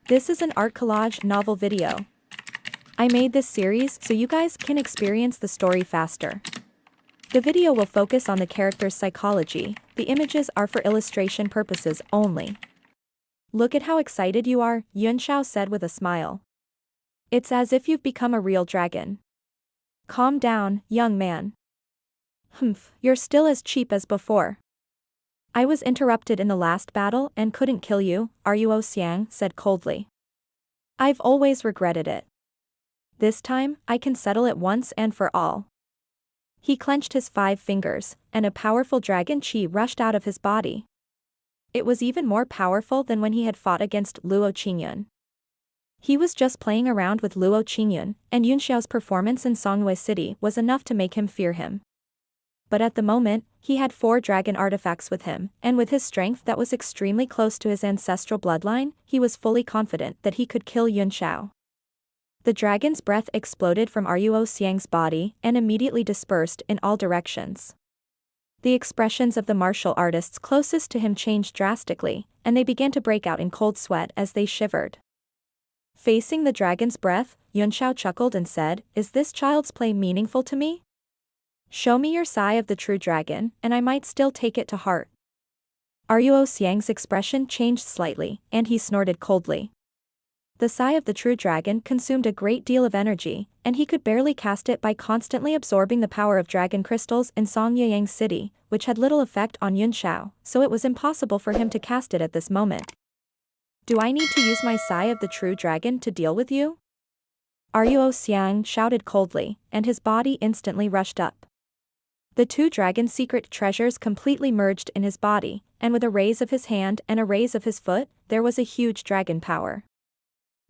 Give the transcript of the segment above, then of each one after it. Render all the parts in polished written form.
This is an art collage novel video. I made this series so you guys can experience the story faster. The video will focus on the character's psychology, the images are for illustration purposes only. Look at how excited you are, Yunxiao said with a smile. It's as if you've become a real dragon. Calm down, young man. Humph, you're still as cheap as before. I was interrupted in the last battle and couldn't kill you, Xiang said coldly. I've always regretted it. This time, I can settle it once and for all. He clenched his 5 fingers, and a powerful dragon chi rushed out of his body. It was even more powerful than when he had fought against Luo Qingyun. He was just playing around with Luo Qingyun, and Yunxiao's performance in Songhua City was enough to make him fear him. But at the moment, he had 4 dragon artifacts with him, and with his strength that was extremely close to his ancestral bloodline, he was fully confident that he could kill Yunxiao. The dragon's breath exploded from Xiang's body and immediately dispersed in all directions. The expressions of the martial artists closest to him changed drastically, and they began to break out in cold sweat as they shivered. Facing the dragon's breath, Yunxiao chuckled and said, "Is this child's play meaningful to me? Show me your sigh of the true dragon, and I might still take it to heart." Xiang's expression changed slightly, and he snorted coldly. The sigh of the true dragon consumed a great deal of energy, and he could barely cast it by constantly absorbing the power of dragon crystals in Songhua City, which had little effect on Yunxiao, so it was impossible for him to cast it at this moment. "Do I need to use my sigh of the true dragon to deal with you?" Xiang shouted coldly, and his body instantly rushed up. The 2 dragon secret treasures completely merged in his body, and with a raise of his hand and a raise of his foot, there was a huge dragon power.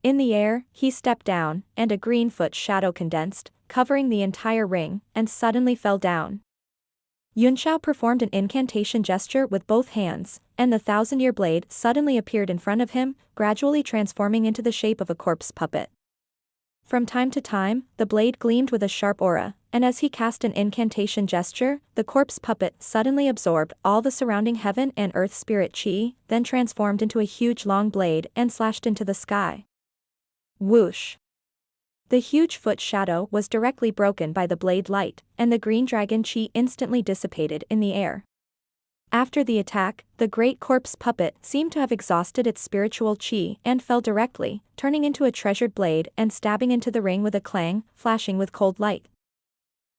In the air, he stepped down, and a green foot shadow condensed, covering the entire ring, and suddenly fell down. Yunxiao performed an incantation gesture with both hands, and the 1,000-year blade suddenly appeared in front of him, gradually transforming into the shape of a corpse puppet. From time to time, the blade gleamed with a sharp aura, and as he cast an incantation gesture, the corpse puppet suddenly absorbed all the surrounding heaven and earth spirit chi, then transformed into a huge long blade and slashed into the sky. Whoosh! The huge foot shadow was directly broken by the blade light, and the green dragon chi instantly dissipated in the air. After the attack, the great corpse puppet seemed to have exhausted its spiritual chi and fell directly, turning into a treasured blade and stabbing into the ring with a clang, flashing with cold light.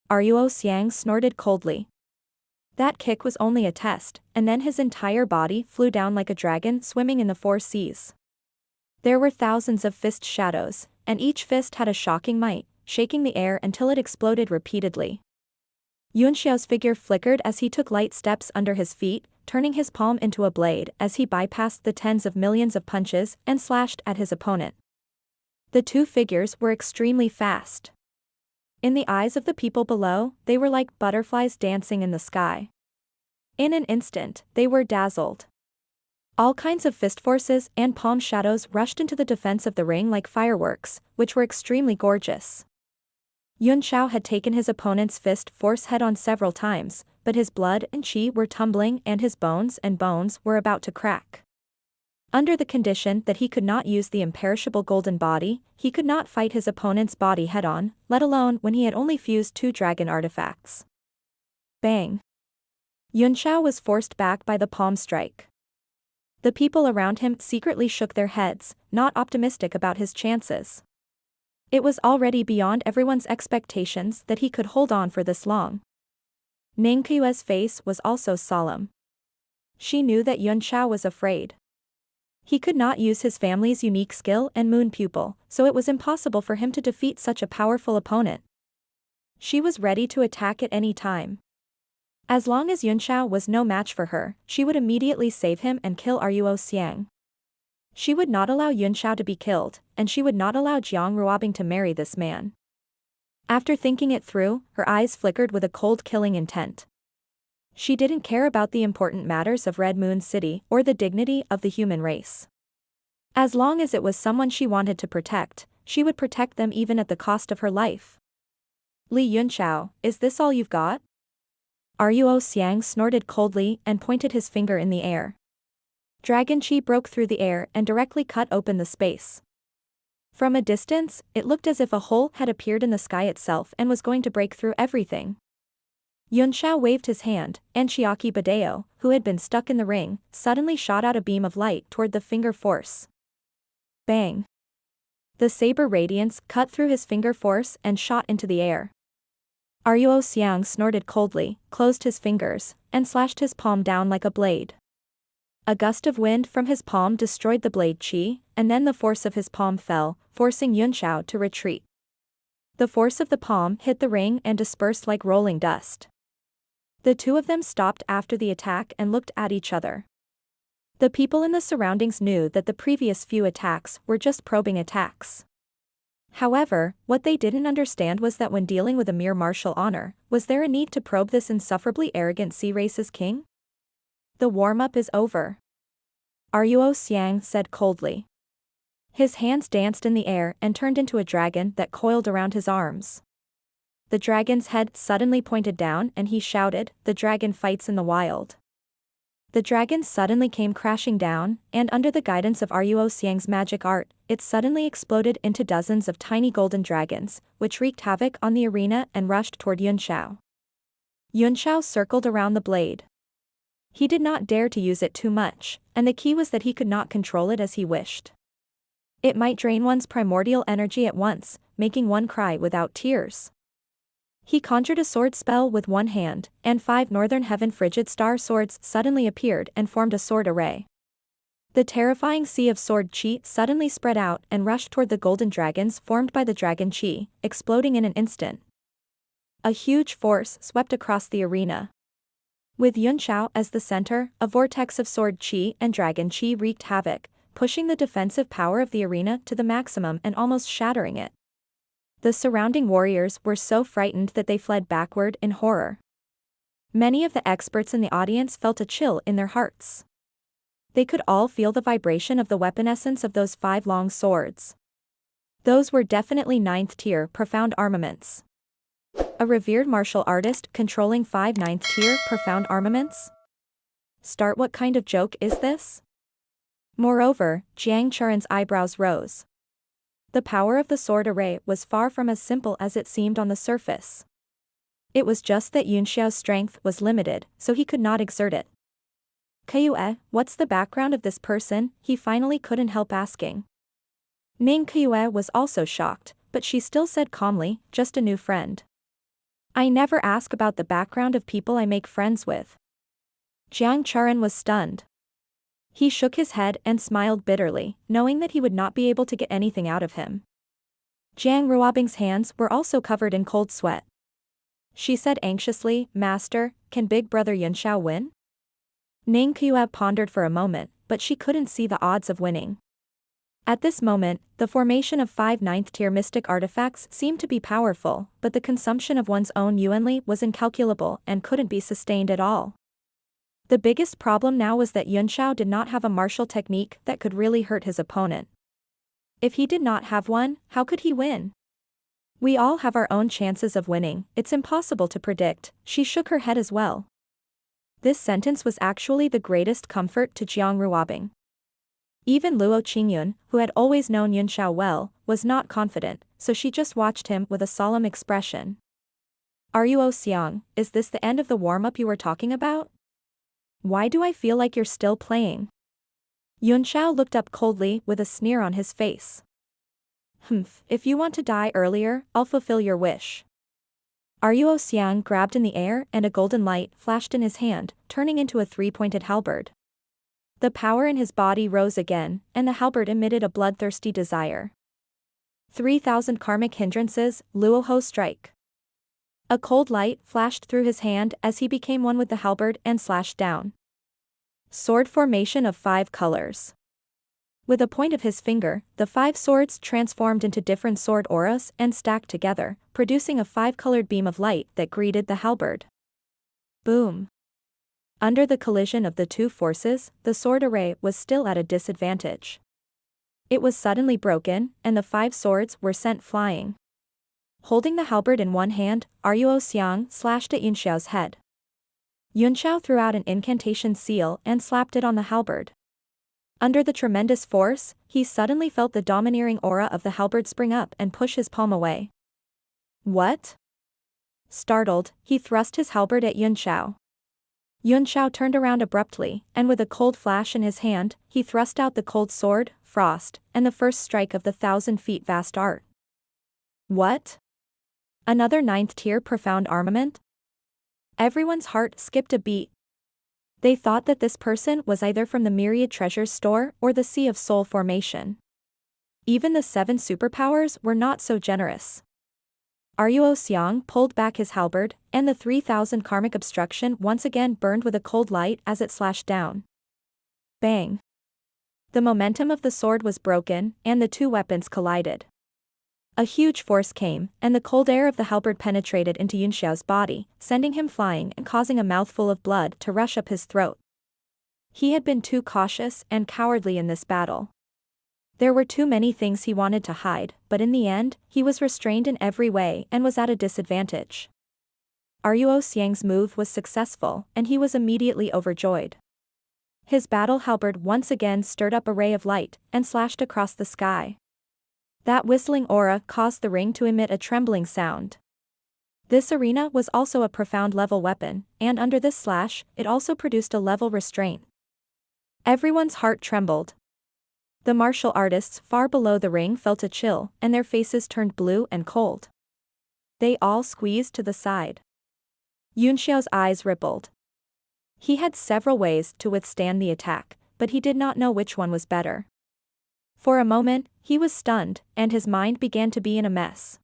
Xiang snorted coldly. That kick was only a test, and then his entire body flew down like a dragon swimming in the 4 seas. There were thousands of fist shadows, and each fist had a shocking might, shaking the air until it exploded repeatedly. Yunxiao's figure flickered as he took light steps under his feet, turning his palm into a blade as he bypassed the tens of millions of punches and slashed at his opponent. The 2 figures were extremely fast. In the eyes of the people below, they were like butterflies dancing in the sky. In an instant, they were dazzled. All kinds of fist forces and palm shadows rushed into the defense of the ring like fireworks, which were extremely gorgeous. Yunxiao had taken his opponent's fist force head-on several times, but his blood and chi were tumbling and his bones were about to crack. Under the condition that he could not use the imperishable golden body, he could not fight his opponent's body head-on, let alone when he had only fused 2 dragon artifacts. Bang! Yunxiao was forced back by the palm strike. The people around him secretly shook their heads, not optimistic about his chances. It was already beyond everyone's expectations that he could hold on for this long. Ningqiue's face was also solemn. She knew that Yunxiao was afraid. He could not use his family's unique skill and moon pupil, so it was impossible for him to defeat such a powerful opponent. She was ready to attack at any time. As long as Yunxiao was no match for her, she would immediately save him and kill Xiang. She would not allow Yunxiao to be killed, and she would not allow Jiang Ruobing to marry this man. After thinking it through, her eyes flickered with a cold killing intent. She didn't care about the important matters of Red Moon City or the dignity of the human race. As long as it was someone she wanted to protect, she would protect them even at the cost of her life. "Li Yunxiao, is this all you've got?" Xiang snorted coldly and pointed his finger in the air. Dragon chi broke through the air and directly cut open the space. From a distance, it looked as if a hole had appeared in the sky itself and was going to break through everything. Yunxiao waved his hand, and Chiaki Badeo, who had been stuck in the ring, suddenly shot out a beam of light toward the finger force. Bang! The saber radiance cut through his finger force and shot into the air. Ruo Xiang snorted coldly, closed his fingers, and slashed his palm down like a blade. A gust of wind from his palm destroyed the blade chi, and then the force of his palm fell, forcing Yunxiao to retreat. The force of the palm hit the ring and dispersed like rolling dust. The two of them stopped after the attack and looked at each other. The people in the surroundings knew that the previous few attacks were just probing attacks. However, what they didn't understand was that when dealing with a mere martial honor, was there a need to probe this insufferably arrogant sea race's king? The warm-up is over. Ruo Xiang said coldly. His hands danced in the air and turned into a dragon that coiled around his arms. The dragon's head suddenly pointed down and he shouted, "The dragon fights in the wild." The dragon suddenly came crashing down, and under the guidance of Ruo Xiang's magic art, it suddenly exploded into dozens of tiny golden dragons, which wreaked havoc on the arena and rushed toward Yunxiao. Yunxiao circled around the blade. He did not dare to use it too much, and the key was that he could not control it as he wished. It might drain one's primordial energy at once, making one cry without tears. He conjured a sword spell with one hand, and 5 northern heaven frigid star swords suddenly appeared and formed a sword array. The terrifying sea of sword chi suddenly spread out and rushed toward the golden dragons formed by the dragon chi, exploding in an instant. A huge force swept across the arena. With Yunxiao as the center, a vortex of sword chi and dragon chi wreaked havoc, pushing the defensive power of the arena to the maximum and almost shattering it. The surrounding warriors were so frightened that they fled backward in horror. Many of the experts in the audience felt a chill in their hearts. They could all feel the vibration of the weapon essence of those 5 long swords. Those were definitely 9th-tier profound armaments. A revered martial artist controlling 5 9th-tier profound armaments? Start, what kind of joke is this? Moreover, Jiang Churen's eyebrows rose. The power of the sword array was far from as simple as it seemed on the surface. It was just that Yunxiao's strength was limited, so he could not exert it. "Kayue, what's the background of this person?" he finally couldn't help asking. Ning Kayue was also shocked, but she still said calmly, "Just a new friend. I never ask about the background of people I make friends with." Jiang Churen was stunned. He shook his head and smiled bitterly, knowing that he would not be able to get anything out of him. Jiang Ruobing's hands were also covered in cold sweat. She said anxiously, "Master, can big brother Yunxiao win?" Ning Kayue pondered for a moment, but she couldn't see the odds of winning. At this moment, the formation of 5 9th-tier mystic artifacts seemed to be powerful, but the consumption of one's own yuanli was incalculable and couldn't be sustained at all. The biggest problem now was that Yunxiao did not have a martial technique that could really hurt his opponent. If he did not have one, how could he win? "We all have our own chances of winning, it's impossible to predict," she shook her head as well. This sentence was actually the greatest comfort to Jiang Ruobing. Even Luo Qingyun, who had always known Yunxiao well, was not confident, so she just watched him with a solemn expression. "Ruo Xiang, is this the end of the warm-up you were talking about? Why do I feel like you're still playing?" Yunxiao looked up coldly with a sneer on his face. If you want to die earlier, I'll fulfill your wish." Ruo Xiang grabbed in the air and a golden light flashed in his hand, turning into a 3-pointed halberd. The power in his body rose again, and the halberd emitted a bloodthirsty desire. 3,000 karmic hindrances, Luoho strike. A cold light flashed through his hand as he became one with the halberd and slashed down. Sword formation of 5 colors. With a point of his finger, the 5 swords transformed into different sword auras and stacked together, producing a 5-colored beam of light that greeted the halberd. Boom! Under the collision of the 2 forces, the sword array was still at a disadvantage. It was suddenly broken, and the 5 swords were sent flying. Holding the halberd in one hand, Ruo Xiang slashed at Yunxiao's head. Yunxiao threw out an incantation seal and slapped it on the halberd. Under the tremendous force, he suddenly felt the domineering aura of the halberd spring up and push his palm away. What? Startled, he thrust his halberd at Yunxiao. Yunxiao turned around abruptly, and with a cold flash in his hand, he thrust out the cold sword, Frost, and the first strike of the 1,000 feet vast art. What? Another 9th tier profound armament? Everyone's heart skipped a beat. They thought that this person was either from the Myriad Treasures store or the Sea of Soul formation. Even the 7 superpowers were not so generous. Ruo Xiang pulled back his halberd, and the 3,000 karmic obstruction once again burned with a cold light as it slashed down. Bang! The momentum of the sword was broken, and the two weapons collided. A huge force came, and the cold air of the halberd penetrated into Yunxiao's body, sending him flying and causing a mouthful of blood to rush up his throat. He had been too cautious and cowardly in this battle. There were too many things he wanted to hide, but in the end, he was restrained in every way and was at a disadvantage. Ruo Xiang's move was successful, and he was immediately overjoyed. His battle halberd once again stirred up a ray of light, and slashed across the sky. That whistling aura caused the ring to emit a trembling sound. This arena was also a profound level weapon, and under this slash, it also produced a level restraint. Everyone's heart trembled. The martial artists far below the ring felt a chill, and their faces turned blue and cold. They all squeezed to the side. Yunxiao's eyes rippled. He had several ways to withstand the attack, but he did not know which one was better. For a moment, he was stunned, and his mind began to be in a mess.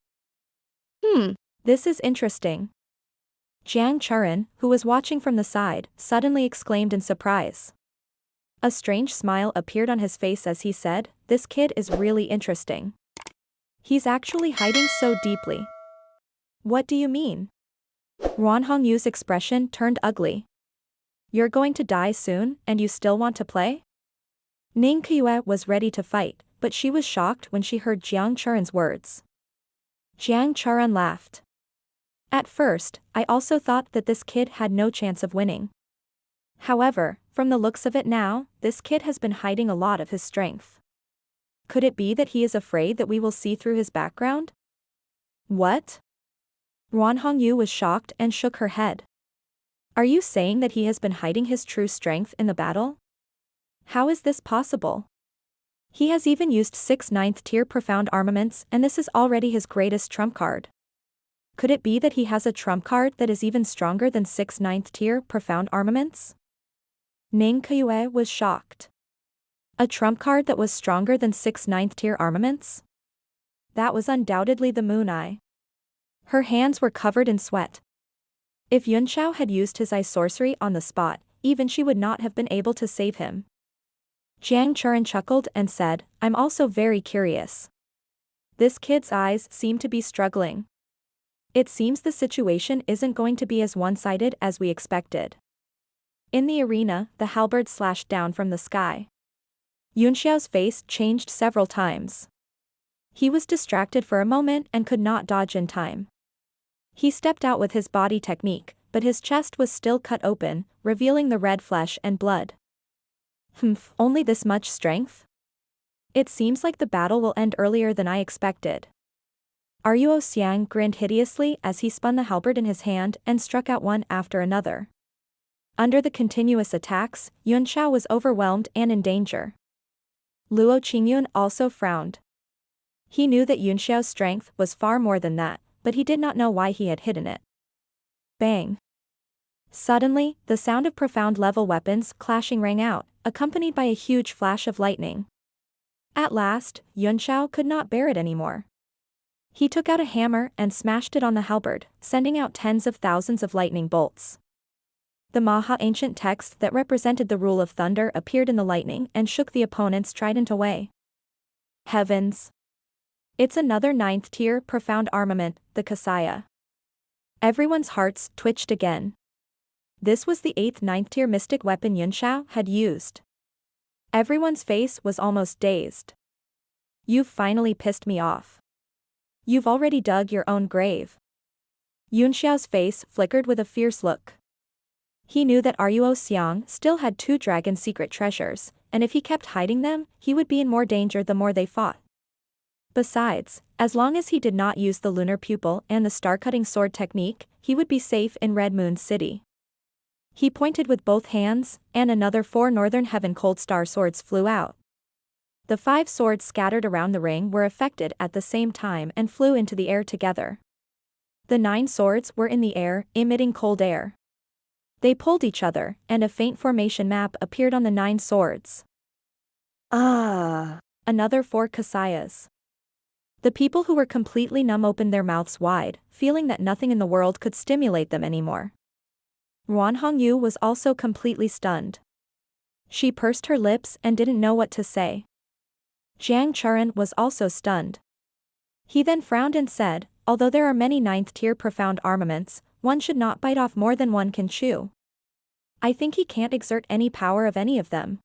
This is interesting. Jiang Churen, who was watching from the side, suddenly exclaimed in surprise. A strange smile appeared on his face as he said, "This kid is really interesting. He's actually hiding so deeply." What do you mean? Ruan Hongyu's expression turned ugly. You're going to die soon, and you still want to play? Ning Qiue was ready to fight, but she was shocked when she heard Jiang Churen's words. Jiang Churen laughed. At first, I also thought that this kid had no chance of winning. However, from the looks of it now, this kid has been hiding a lot of his strength. Could it be that he is afraid that we will see through his background? What? Ruan Hongyu was shocked and shook her head. Are you saying that he has been hiding his true strength in the battle? How is this possible? He has even used 6 9th tier profound armaments, and this is already his greatest trump card. Could it be that he has a trump card that is even stronger than 6 9th tier profound armaments? Ning Qiue was shocked. A trump card that was stronger than 6 9th tier armaments? That was undoubtedly the Moon Eye. Her hands were covered in sweat. If Yunxiao had used his eye sorcery on the spot, even she would not have been able to save him. Jiang Churen chuckled and said, I'm also very curious. This kid's eyes seem to be struggling. It seems the situation isn't going to be as one-sided as we expected. In the arena, the halberd slashed down from the sky. Yunxiao's face changed several times. He was distracted for a moment and could not dodge in time. He stepped out with his body technique, but his chest was still cut open, revealing the red flesh and blood. Only this much strength? It seems like the battle will end earlier than I expected. Ruo Xiang grinned hideously as he spun the halberd in his hand and struck out one after another. Under the continuous attacks, Yunxiao was overwhelmed and in danger. Luo Qingyun also frowned. He knew that Yunxiao's strength was far more than that, but he did not know why he had hidden it. Bang! Suddenly, the sound of profound level weapons clashing rang out, accompanied by a huge flash of lightning. At last, Yunxiao could not bear it anymore. He took out a hammer and smashed it on the halberd, sending out tens of thousands of lightning bolts. The Manhwa ancient text that represented the rule of thunder appeared in the lightning and shook the opponent's trident away. Heavens! It's another 9th tier profound armament, the Kasaya. Everyone's hearts twitched again. This was the 8th 9th tier mystic weapon Yunxiao had used. Everyone's face was almost dazed. You've finally pissed me off. You've already dug your own grave. Yunxiao's face flickered with a fierce look. He knew that Ruo Xiang still had 2 dragon secret treasures, and if he kept hiding them, he would be in more danger the more they fought. Besides, as long as he did not use the lunar pupil and the star-cutting sword technique, he would be safe in Red Moon City. He pointed with both hands, and another 4 Northern Heaven Cold Star swords flew out. The 5 swords scattered around the ring were affected at the same time and flew into the air together. The 9 swords were in the air, emitting cold air. They pulled each other, and a faint formation map appeared on the 9 swords. Another 4 Kasayas. The people who were completely numb opened their mouths wide, feeling that nothing in the world could stimulate them anymore. Ruan Hongyu was also completely stunned. She pursed her lips and didn't know what to say. Jiang Churan was also stunned. He then frowned and said, although there are many 9th-tier profound armaments, one should not bite off more than one can chew. I think he can't exert any power of any of them.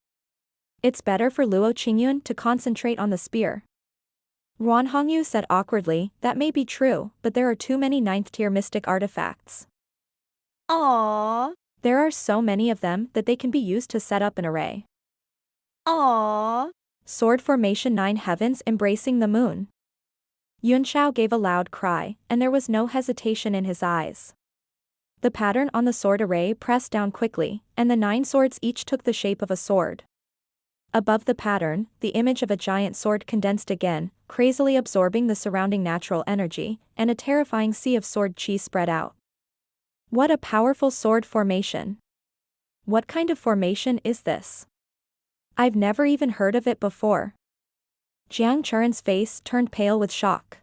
It's better for Luo Qingyun to concentrate on the spear. Ruan Hongyu said awkwardly, that may be true, but there are too many 9th-tier mystic artifacts. Aww. There are so many of them that they can be used to set up an array. Aww. Sword formation 9 heavens embracing the moon. Yunxiao gave a loud cry, and there was no hesitation in his eyes. The pattern on the sword array pressed down quickly, and the 9 swords each took the shape of a sword. Above the pattern, the image of a giant sword condensed again, crazily absorbing the surrounding natural energy, and a terrifying sea of sword chi spread out. What a powerful sword formation! What kind of formation is this? I've never even heard of it before. Jiang Churan's face turned pale with shock.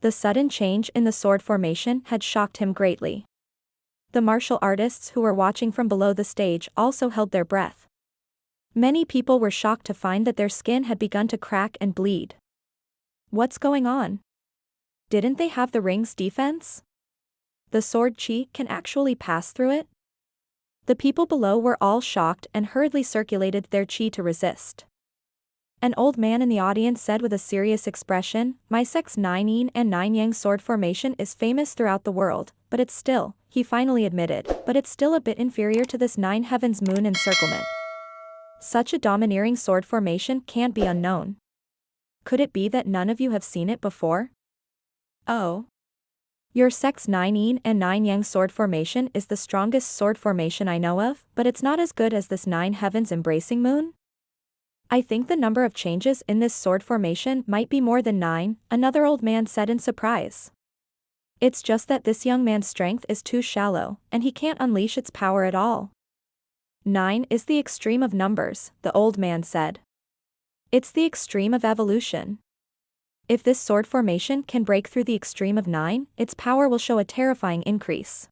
The sudden change in the sword formation had shocked him greatly. The martial artists who were watching from below the stage also held their breath. Many people were shocked to find that their skin had begun to crack and bleed. What's going on? Didn't they have the ring's defense? The sword chi can actually pass through it? The people below were all shocked and hurriedly circulated their chi to resist. An old man in the audience said with a serious expression, my sect's 9 yin and 9 yang sword formation is famous throughout the world, but it's still, he finally admitted, but it's still a bit inferior to this 9 heavens moon encirclement. Such a domineering sword formation can't be unknown. Could it be that none of you have seen it before? Oh. Your sect's 9 yin and 9 yang sword formation is the strongest sword formation I know of, but it's not as good as this 9 heavens embracing moon? I think the number of changes in this sword formation might be more than 9, another old man said in surprise. It's just that this young man's strength is too shallow, and he can't unleash its power at all. 9 is the extreme of numbers, the old man said. It's the extreme of evolution. If this sword formation can break through the extreme of 9, its power will show a terrifying increase.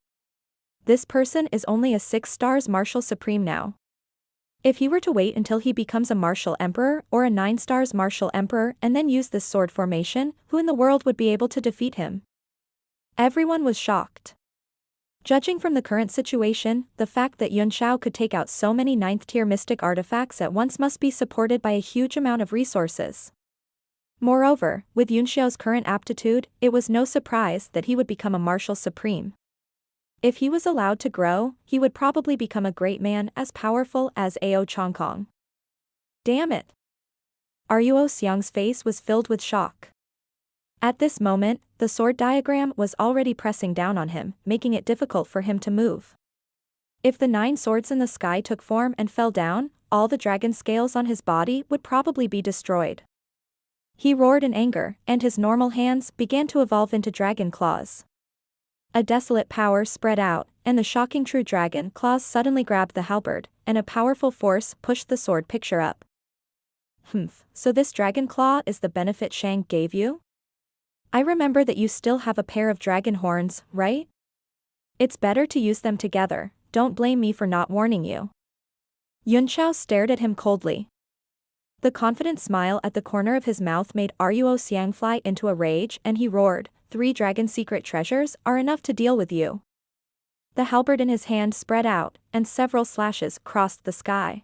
This person is only a 6 stars martial supreme now. If he were to wait until he becomes a martial emperor or a 9 stars martial emperor and then use this sword formation, who in the world would be able to defeat him? Everyone was shocked. Judging from the current situation, the fact that Yunxiao could take out so many 9th-tier mystic artifacts at once must be supported by a huge amount of resources. Moreover, with Yunxiao's current aptitude, it was no surprise that he would become a martial supreme. If he was allowed to grow, he would probably become a great man as powerful as Ao Chongkong. Damn it! Ruo Xiang's face was filled with shock. At this moment, the sword diagram was already pressing down on him, making it difficult for him to move. If the 9 swords in the sky took form and fell down, all the dragon scales on his body would probably be destroyed. He roared in anger, and his normal hands began to evolve into dragon claws. A desolate power spread out, and the shocking true dragon claws suddenly grabbed the halberd, and a powerful force pushed the sword picture up. So this dragon claw is the benefit Sheng gave you? I remember that you still have a pair of dragon horns, right? It's better to use them together, don't blame me for not warning you. Yunxiao stared at him coldly. The confident smile at the corner of his mouth made Ruo Xiang fly into a rage and he roared, 3 dragon secret treasures are enough to deal with you. The halberd in his hand spread out, and several slashes crossed the sky.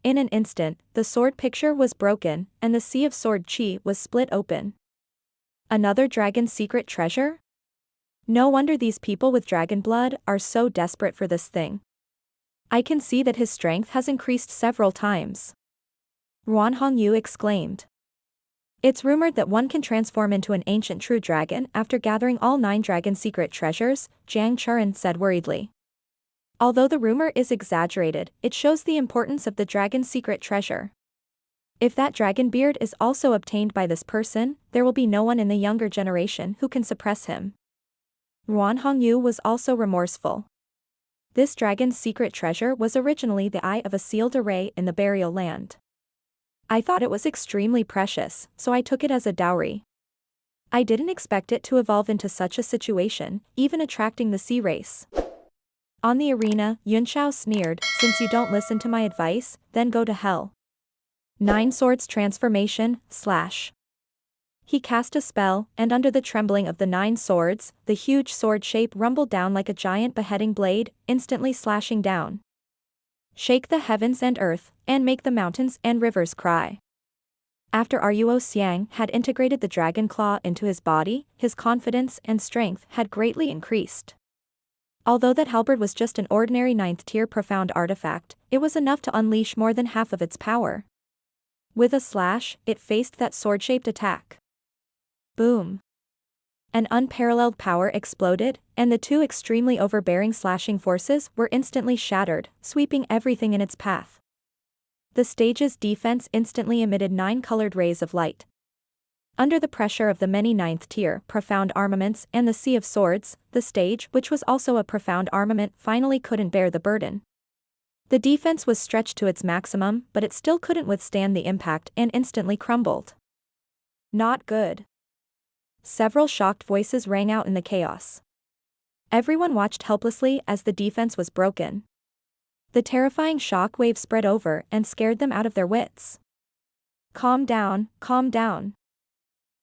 In an instant, the sword picture was broken, and the sea of sword chi was split open. Another dragon secret treasure? No wonder these people with dragon blood are so desperate for this thing. I can see that his strength has increased several times. Ruan Hongyu exclaimed. It's rumored that one can transform into an ancient true dragon after gathering all 9 dragon secret treasures, Jiang Churen said worriedly. Although the rumor is exaggerated, it shows the importance of the dragon secret treasure. If that dragon beard is also obtained by this person, there will be no one in the younger generation who can suppress him. Ruan Hongyu was also remorseful. This dragon's secret treasure was originally the eye of a sealed array in the burial land. I thought it was extremely precious, so I took it as a dowry. I didn't expect it to evolve into such a situation, even attracting the sea race. On the arena, Yunxiao sneered, since you don't listen to my advice, then go to hell. 9 Swords Transformation, / He cast a spell, and under the trembling of the 9 swords, the huge sword shape rumbled down like a giant beheading blade, instantly slashing down. Shake the heavens and earth, and make the mountains and rivers cry. After Ruo Xiang had integrated the dragon claw into his body, his confidence and strength had greatly increased. Although that halberd was just an ordinary 9th-tier profound artifact, it was enough to unleash more than half of its power. With a slash, it faced that sword-shaped attack. Boom. An unparalleled power exploded, and the 2 extremely overbearing slashing forces were instantly shattered, sweeping everything in its path. The stage's defense instantly emitted 9 colored rays of light. Under the pressure of the many 9th-tier profound armaments and the sea of swords, the stage, which was also a profound armament, finally couldn't bear the burden. The defense was stretched to its maximum, but it still couldn't withstand the impact and instantly crumbled. Not good. Several shocked voices rang out in the chaos. Everyone watched helplessly as the defense was broken. The terrifying shock wave spread over and scared them out of their wits. Calm down, calm down.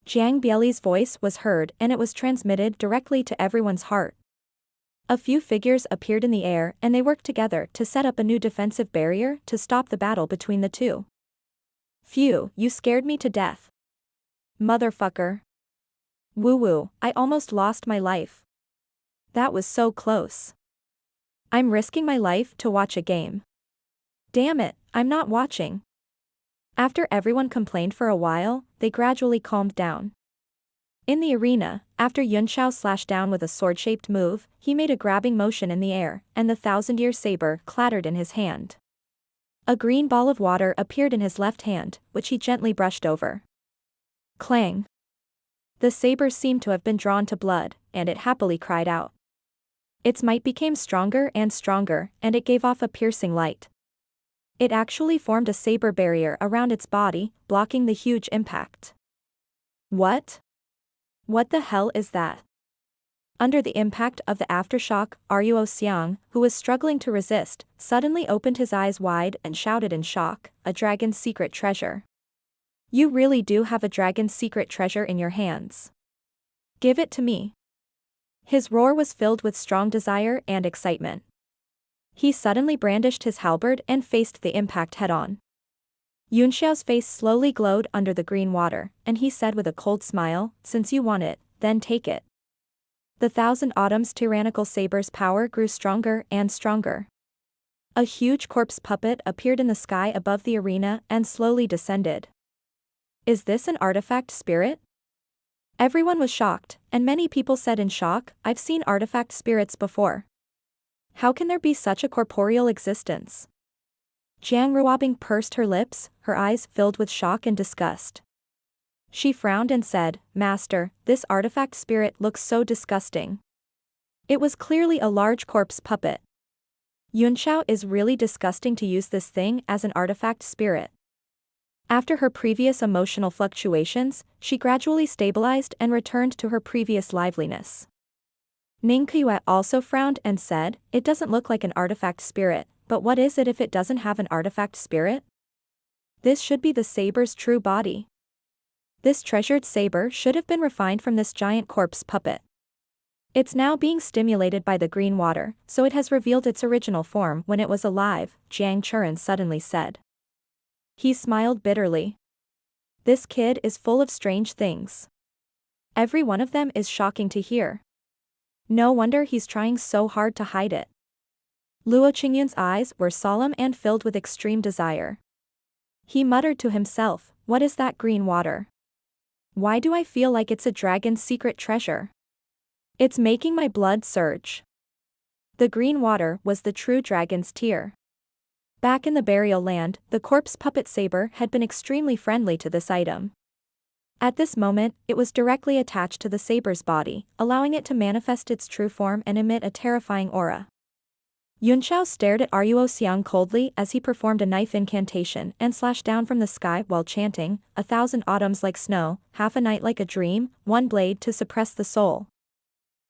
Jiang Bieli's voice was heard and it was transmitted directly to everyone's heart. A few figures appeared in the air and they worked together to set up a new defensive barrier to stop the battle between the 2. Phew, you scared me to death. Motherfucker. Woo-woo, I almost lost my life. That was so close. I'm risking my life to watch a game. Damn it, I'm not watching. After everyone complained for a while, they gradually calmed down. In the arena, after Yunxiao slashed down with a sword-shaped move, he made a grabbing motion in the air, and the 1000-year saber clattered in his hand. A green ball of water appeared in his left hand, which he gently brushed over. Clang. The saber seemed to have been drawn to blood, and it happily cried out. Its might became stronger, and it gave off a piercing light. It actually formed a saber barrier around its body, blocking the huge impact. What? What the hell is that? Under the impact of the aftershock, Ruo Xiang, who was struggling to resist, suddenly opened his eyes wide and shouted in shock, "A dragon's secret treasure. You really do have a dragon's secret treasure in your hands. Give it to me." His roar was filled with strong desire and excitement. He suddenly brandished his halberd and faced the impact head-on. Yunxiao's face slowly glowed under the green water, and he said with a cold smile, "Since you want it, then take it." The 1000 Autumn's tyrannical saber's power grew stronger and stronger. A huge corpse puppet appeared in the sky above the arena and slowly descended. Is this an artifact spirit? Everyone was shocked, and many people said in shock, "I've seen artifact spirits before. How can there be such a corporeal existence?" Jiang Ruobing pursed her lips, her eyes filled with shock and disgust. She frowned and said, "Master, this artifact spirit looks so disgusting." It was clearly a large corpse puppet. Yunxiao is really disgusting to use this thing as an artifact spirit. After her previous emotional fluctuations, she gradually stabilized and returned to her previous liveliness. Ning Qiuet also frowned and said, "It doesn't look like an artifact spirit, but what is it if it doesn't have an artifact spirit? This should be the saber's true body. This treasured saber should have been refined from this giant corpse puppet. It's now being stimulated by the green water, so it has revealed its original form when it was alive," Jiang Churen suddenly said. He smiled bitterly. This kid is full of strange things. Every one of them is shocking to hear. No wonder he's trying so hard to hide it. Luo Qingyun's eyes were solemn and filled with extreme desire. He muttered to himself, "What is that green water? Why do I feel like it's a dragon's secret treasure? It's making my blood surge." The green water was the true dragon's tear. Back in the burial land, the corpse puppet saber had been extremely friendly to this item. At this moment, it was directly attached to the saber's body, allowing it to manifest its true form and emit a terrifying aura. Yunxiao stared at Ruo Xiang coldly as he performed a knife incantation and slashed down from the sky while chanting, 1,000 autumns like snow, half a night like a dream, one blade to suppress the soul.